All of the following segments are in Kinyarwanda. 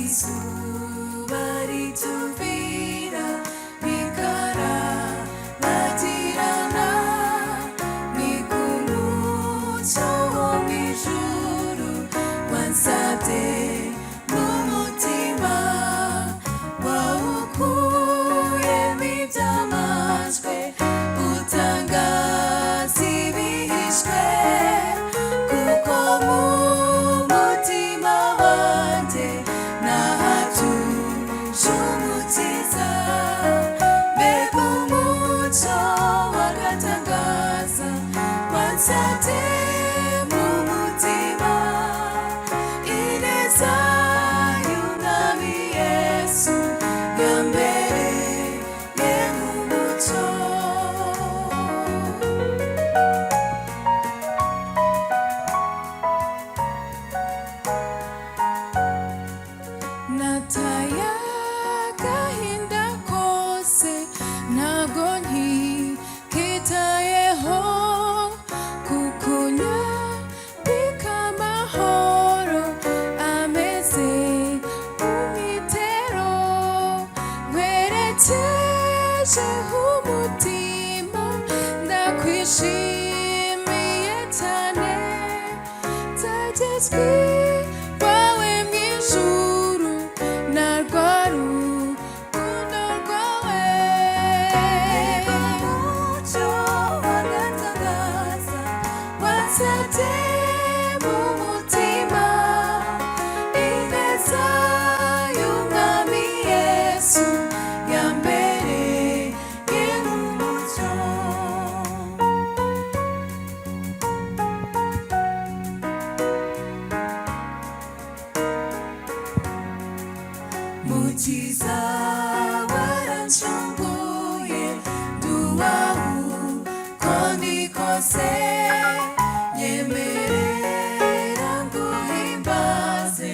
izuba rituvira rikarabagirana ni ku mucyo wo mw'ijuru wansabye mu mutima wawukuyemo ibyamajwe utangaza ibihishwe kuko mu mutima wanjye nahatuje umukiza mbega umucyo wagatangaza wansabye mu mutima ineza y'umwami Yesu yambereye nk'umucyo nataye agahinda kose ntabwo nkitayeho kuko nyambika amahoro ameze nk'umwitero nkwerekejeho umutima ndakwishimiye cyane nzagezwe iwawe mw'ijuru narwa rukundo rwawe umucyo wagatangaza wansabye mu mutima ineza y'umwami Yesu yambereye nk'umucyo mukiza warancunguye nduwawu ko ndi kose nyemerera nguhimbaze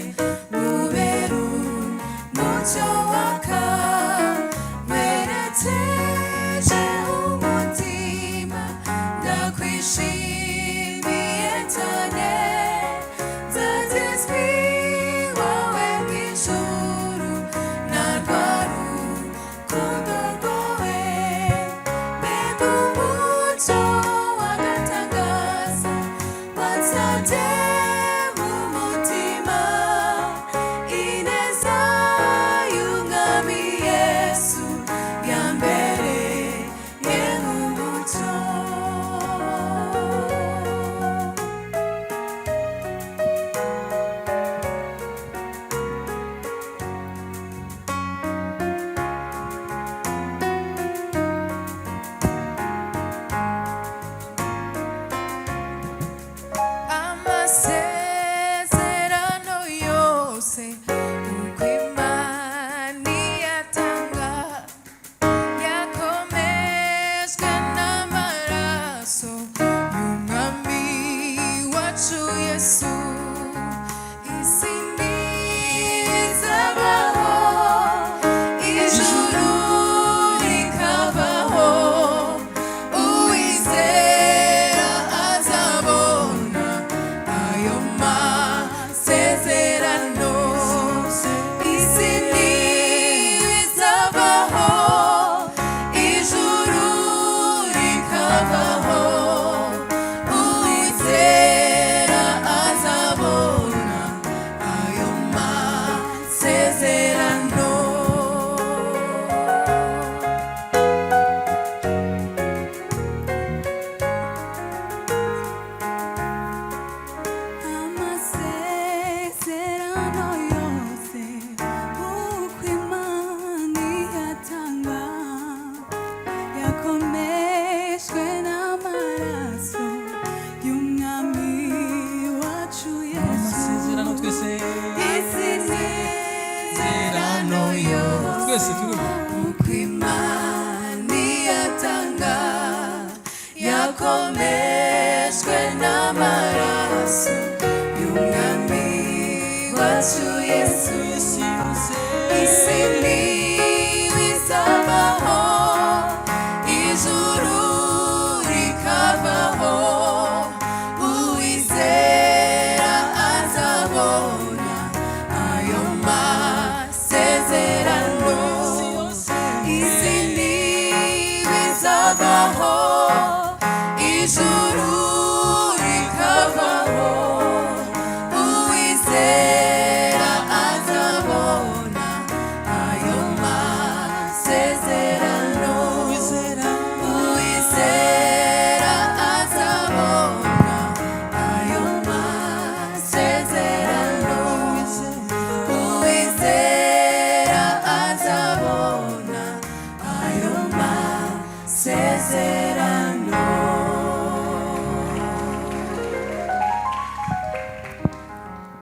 nkubere umucyo waka werekeje umutima ndakwishimiye cyane nzagezwa iwawe mw'ijuru narwa rukundo rwawe mbega umucyo wagatangaza wansabye mu mutima ineza y'umwami Yesu yambereye nk'umucyo Amaserano yose uko Imana iyatanga yakomejwe n'amaraso y'umwami wacu Yesu isi ntizabaho ijuru rikabaho uwizera azabona ayo masezerano isi ntizabaho ijuru rikabaho uwizera azabona ayo masezerano Amaserano yose uko Imana iyatanga yakomejwe n'amaraso y'umwami wacu Yesu Amaserano twese isi ntizabaho twese turiho uko Imana iyatanga yakomejwe n'amaraso y'umwami wacu Yesu